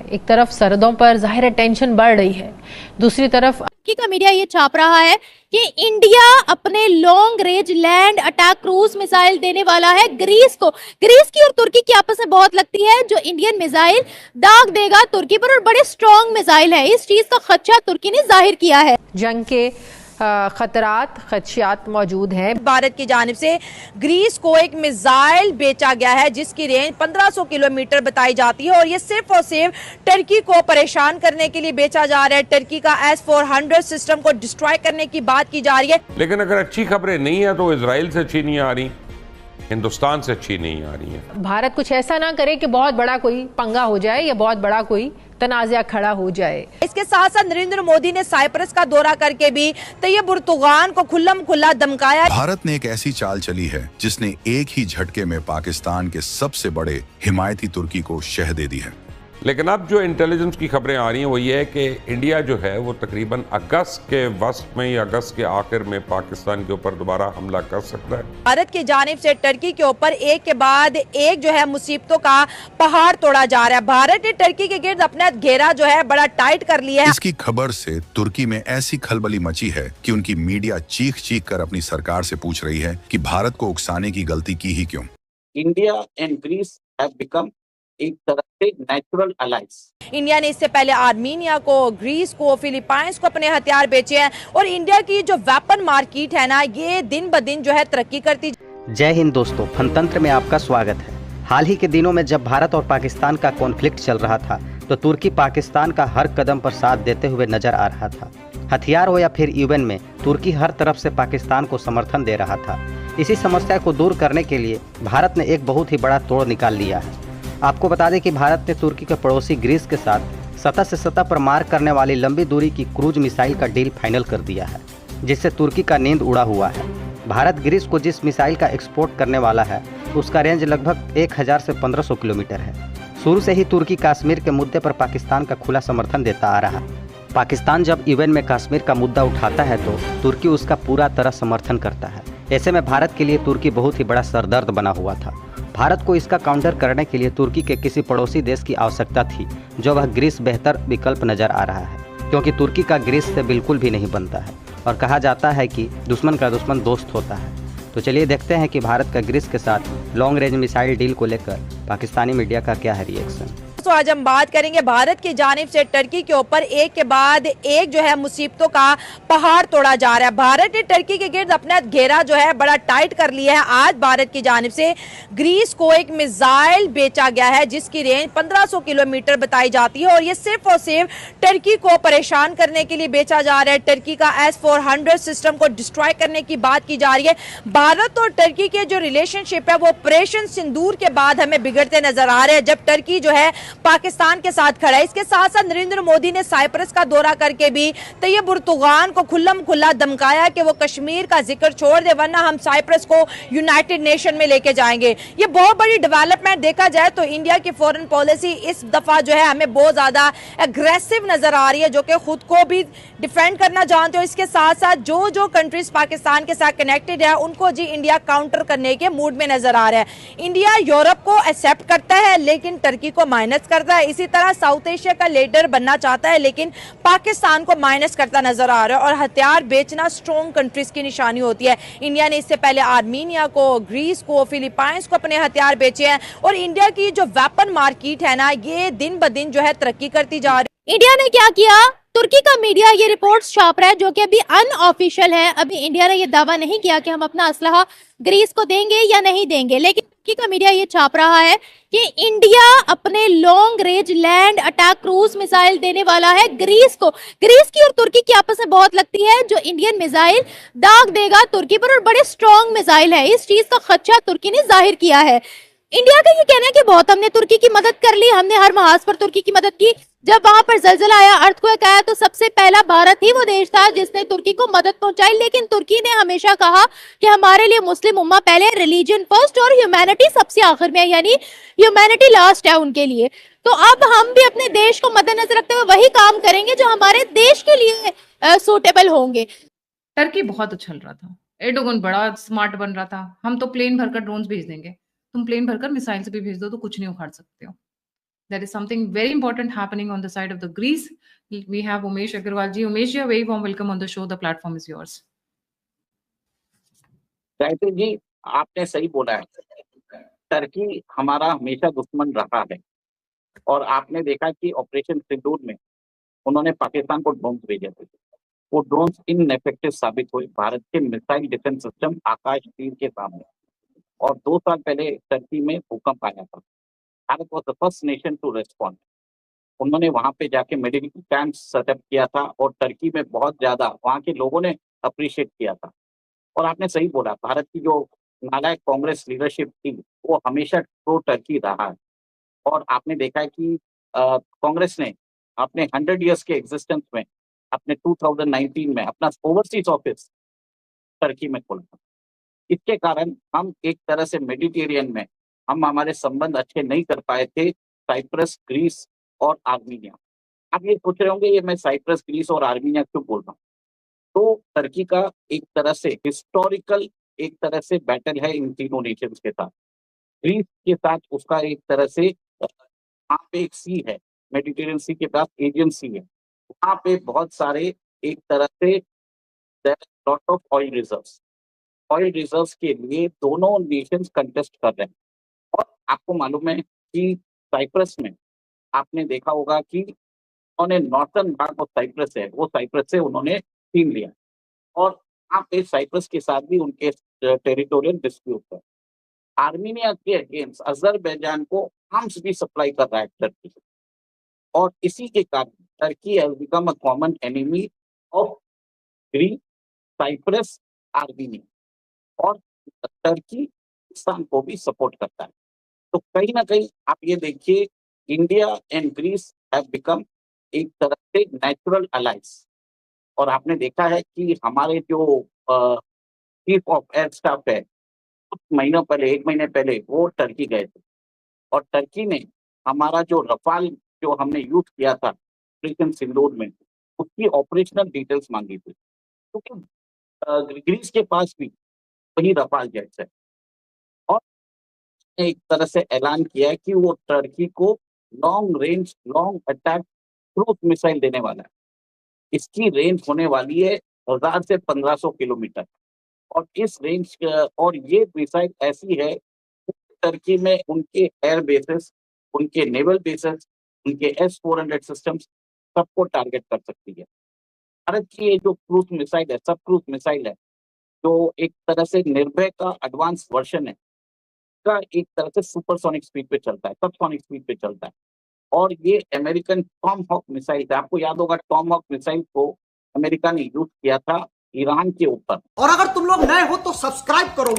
एक तरफ सरहदों पर जाहिर है टेंशन बढ़ रही है, दूसरी तरफ तुर्की का मीडिया ये छाप रहा है कि इंडिया अपने long range land attack cruise missile देने वाला है ग्रीस को। ग्रीस की और तुर्की की आपस में बहुत लगती है, जो इंडियन मिसाइल दाग देगा तुर्की पर, और बड़े स्ट्रॉन्ग मिसाइल है। इस चीज का खदशा तुर्की ने जाहिर किया है। जंग के खदशात मौजूद हैं। भारत की जानिब से ग्रीस को एक मिसाइल बेचा गया है जिसकी रेंज 1500 किलोमीटर बताई जाती है, और ये सिर्फ और सिर्फ टर्की को परेशान करने के लिए बेचा जा रहा है। टर्की का S-400 सिस्टम को डिस्ट्रॉय करने की बात की जा रही है। लेकिन अगर अच्छी खबरें नहीं है तो इजराइल से अच्छी नहीं आ रही, हिंदुस्तान से अच्छी नहीं आ रही है। भारत कुछ ऐसा ना करे कि बहुत बड़ा कोई पंगा हो जाए या बहुत बड़ा कोई तनाज़ा खड़ा हो जाए। इसके साथ साथ नरेंद्र मोदी ने साइप्रस का दौरा करके भी तैयब उर्दुगान को खुल्लम खुल्ला धमकाया। भारत ने एक ऐसी चाल चली है जिसने एक ही झटके में पाकिस्तान के सबसे बड़े हिमायती तुर्की को शह दे दी है। लेकिन अब जो इंटेलिजेंस की खबरें आ रही हैं वो ये है कि इंडिया जो है वो तकरीबन अगस्त के वस्त में या अगस्त के आखिर में पाकिस्तान के ऊपर दोबारा हमला कर सकता है। भारत की जानिब से टर्की के ऊपर एक के बाद एक जो है मुसीबतों का पहाड़ तोड़ा जा रहा है। भारत ने टर्की के गिर्द अपना घेरा जो है बड़ा टाइट कर लिया है। इसकी खबर से तुर्की में ऐसी खलबली मची है कि उनकी मीडिया चीख चीख कर अपनी सरकार से पूछ रही है कि भारत को उकसाने की गलती की ही क्यों। India and Greece have become एक तरह से नेचुरल अलाइज। इंडिया ने इससे पहले आर्मीनिया को, ग्रीस को, फिलीपाइंस को अपने हथियार बेचे हैं, और इंडिया की जो वेपन मार्केट है ना, ये दिन ब दिन जो है तरक्की करती। जय हिंद दोस्तों, फनतंत्र में आपका स्वागत है। हाल ही के दिनों में जब भारत और पाकिस्तान का कॉन्फ्लिक्ट चल रहा था तो तुर्की पाकिस्तान का हर कदम पर साथ देते हुए नजर आ रहा था। हथियार हो या फिर यूएन में तुर्की हर तरफ से पाकिस्तान को समर्थन दे रहा था। इसी समस्या को दूर करने के लिए भारत ने एक बहुत ही बड़ा तोड़ निकाल लिया है। आपको बता दें कि भारत ने तुर्की के पड़ोसी ग्रीस के साथ सतह से सतह पर मार करने वाली लंबी दूरी की क्रूज मिसाइल का डील फाइनल कर दिया है, जिससे तुर्की का नींद उड़ा हुआ है। भारत ग्रीस को जिस मिसाइल का एक्सपोर्ट करने वाला है उसका रेंज लगभग 1000 से 1500 किलोमीटर है। शुरू से ही तुर्की कश्मीर के मुद्दे पर पाकिस्तान का खुला समर्थन देता आ रहा है। पाकिस्तान जब यूएन में कश्मीर का मुद्दा उठाता है तो तुर्की उसका पूरा तरह समर्थन करता है। ऐसे में भारत के लिए तुर्की बहुत ही बड़ा सरदर्द बना हुआ था। भारत को इसका काउंटर करने के लिए तुर्की के किसी पड़ोसी देश की आवश्यकता थी, जो वह ग्रीस बेहतर विकल्प नजर आ रहा है, क्योंकि तुर्की का ग्रीस से बिल्कुल भी नहीं बनता है और कहा जाता है कि दुश्मन का दुश्मन दोस्त होता है। तो चलिए देखते हैं कि भारत का ग्रीस के साथ लॉन्ग रेंज मिसाइल डील को लेकर पाकिस्तानी मीडिया का क्या है रिएक्शन। तो आज हम बात करेंगे भारत की जानिब से टर्की के ऊपर एक के बाद एक जो है मुसीबतों का पहाड़ तोड़ा जा रहा है। भारत ने टर्की के गिर्द अपना घेरा जो है बड़ा टाइट कर लिया है। आज भारत की जानिब से ग्रीस को एक मिसाइल बेचा गया है जिसकी रेंज 1500 किलोमीटर बताई जाती है, और ये सिर्फ और सिर्फ टर्की को परेशान करने के लिए बेचा जा रहा है। टर्की का S-400 सिस्टम को डिस्ट्रॉय करने की बात की जा रही है। भारत और टर्की के जो रिलेशनशिप है वो ऑपरेशन सिंदूर के बाद हमें बिगड़ते नजर आ रहे हैं, जब टर्की जो है पाकिस्तान के साथ खड़ा है। इसके साथ साथ नरेंद्र मोदी ने साइप्रस का दौरा करके भी तैयब उर्दुगान को खुल्लम खुल्ला धमकाया कि वो कश्मीर का जिक्र छोड़ दे, वरना हम साइप्रस को यूनाइटेड नेशन में लेके जाएंगे। ये बहुत बड़ी डेवलपमेंट देखा जाए तो इंडिया की फॉरेन पॉलिसी इस दफा जो है हमें बहुत ज्यादा एग्रेसिव नजर आ रही है, जो कि खुद को भी डिफेंड करना जानते हो। इसके साथ साथ जो जो कंट्रीज पाकिस्तान के साथ कनेक्टेड है उनको जी इंडिया काउंटर करने के मूड में नजर आ रहा है। इंडिया यूरोप को एक्सेप्ट करता है लेकिन टर्की को माइनस करता है। इसी तरह साउथ एशिया का लीडर बनना चाहता है लेकिन पाकिस्तान को माइनस करता नजर आ रहा है। और हथियार बेचना स्ट्रॉन्ग कंट्रीज की निशानी होती है। इंडिया ने इससे पहले आर्मीनिया को, ग्रीस को, फिलीपाइंस को अपने हथियार बेचे हैं, और इंडिया की जो वेपन मार्केट है ना, ये दिन ब दिन जो है तरक्की करती जा रही है। इंडिया ने क्या किया? तुर्की का मीडिया ये रिपोर्ट्स छाप रहा है, जो कि अभी अनऑफिशियल है। अभी इंडिया ने ये दावा नहीं किया कि हम अपना असलहा ग्रीस को देंगे या नहीं देंगे, लेकिन तुर्की का मीडिया ये छाप रहा है कि इंडिया अपने long range land attack cruise missile देने वाला है ग्रीस को। ग्रीस की और तुर्की की आपस में बहुत लगती है, जो इंडियन मिसाइल दाग देगा तुर्की पर, और बड़े स्ट्रॉन्ग मिसाइल है। इस चीज का खदशा तुर्की ने जाहिर किया है। इंडिया का ये कहना है कि बहुत हमने तुर्की की मदद कर ली, हमने हर महाज पर तुर्की की मदद की। जब वहां पर जलजला आया, अर्थक्वेक आया, तो सबसे पहला भारत ही वो देश था जिसने तुर्की को मदद पहुंचाई। लेकिन तुर्की ने हमेशा कहा कि हमारे लिए मुस्लिम उम्मा पहले, रिलीजन फर्स्ट और ह्यूमैनिटी सबसे आखिर में है, यानी ह्यूमैनिटी लास्ट है उनके लिए। तो अब हम भी अपने देश को मद्देनजर रखते हुए वही काम करेंगे जो हमारे देश के लिए सूटेबल होंगे। टर्की बहुत उछल रहा था, एर्डोगन बड़ा स्मार्ट बन रहा था, हम तो प्लेन भरकर ड्रोन्स भेज देंगे, तुम प्लेन भरकर मिसाइल से भी भेज दो तो कुछ नहीं उखाड़ सकते हो। there is something very important happening on the side of the Greece. We have Umesh Agarwal ji. Umesh ji, a very warm welcome on the show. The platform is yours. Gayatri ji, आपने सही बोला है। टर्की हमारा हमेशा दुश्मन रहा है और आपने देखा कि ऑपरेशन सिंदूर में उन्होंने पाकिस्तान को ड्रोन भेजे थे। वो ड्रोन इनएफेक्टिव साबित हुए भारत के मिसाइल डिफेंस सिस्टम आकाश तीर के सामने। और 2 साल पहले टर्की में भूकंप आया था। Bharat was the first nation to respond. उन्होंने वहां पे जाके मेडिकल कैंप सेटअप किया था और टर्की में बहुत ज्यादा वहां के लोगों ने अप्रिशिएट किया था। और आपने सही बोला, भारत की जो नालायक कांग्रेस लीडरशिप थी वो हमेशा प्रो टर्की रहा है। और आपने देखा है कि कांग्रेस ने अपने 100 इयर्स के एग्जिस्टेंस में अपने 2019 में अपना ओवरसीज ऑफिस टर्की में खोला था। इसके कारण हम एक तरह से मेडिटेरियन में हम हमारे संबंध अच्छे नहीं कर पाए थे साइप्रस, ग्रीस और आर्मीनिया। आप ये सोच रहे होंगे ये मैं साइप्रस, ग्रीस और आर्मीनिया क्यों बोल रहा हूँ? तो टर्की का एक तरह से हिस्टोरिकल एक तरह से बैटल है इन तीनों नेशंस के साथ। ग्रीस के साथ उसका एक तरह से वहाँ पे एक सी है, मेडिटेरियन सी के पास एजियन सी है। वहाँ पे बहुत सारे एक तरह से lot of oil reserves. Oil reserves के लिए दोनों नेशंस कंटेस्ट कर रहे हैं। और आपको मालूम है कि साइप्रस में आपने देखा होगा कि उन्होंने नॉर्थर्न भाग ऑफ साइप्रस है, वो साइप्रस से उन्होंने छीन लिया। और वहाँ पे साइप्रस के साथ भी उनके टेरिटोरियल डिस्प्यूट है। आर्मीनिया के अगेंस्ट अजरबैजान को आर्म्स भी सप्लाई कर रहा है टर्की। और इसी के कारण Turkey has become a common enemy of Greece, Cyprus, Armenia. और टर्की पाकिस्तान को भी सपोर्ट करता है। तो कहीं ना कहीं आप ये देखिए, India and Greece have become एक तरह से नेचुरल अलाइज। और आपने देखा है कि हमारे जो चीफ ऑफ एयर स्टाफ है कुछ महीनों पहले, 1 महीने पहले वो टर्की गए थे। और टर्की ने हमारा जो रफाल जो हमने यूज किया था ऑपरेशन सिंदूर में, उसकी ऑपरेशनल डिटेल्स मांगी थी, क्योंकि ग्रीस के पास भी वही रफाल जेट्स है। और एक तरह से ऐलान किया है कि वो टर्की को long range, long attack cruise missile देने वाला है। इसकी रेंज होने वाली है 1000 से 1500 किलोमीटर। और इस रेंज और ये मिसाइल ऐसी है टर्की में उनके एयर बेसेस, उनके नेवल बेसेस, उनके S-400 सिस्टम्स सबको टारगेट कर सकती है। भारत की ये जो क्रूज मिसाइल है, सब क्रूज मिसाइल है, जो एक तरह से निर्भय का एडवांस वर्जन है, का एक तरह से सुपरसोनिक स्पीड पे चलता है, सबसोनिक स्पीड पे चलता है। और ये अमेरिकन टॉम हॉक मिसाइल है। आपको याद होगा टॉम हॉक मिसाइल को अमेरिका ने यूज किया था ईरान के ऊपर। और अगर तुम लोग नए हो तो सब्सक्राइब करो।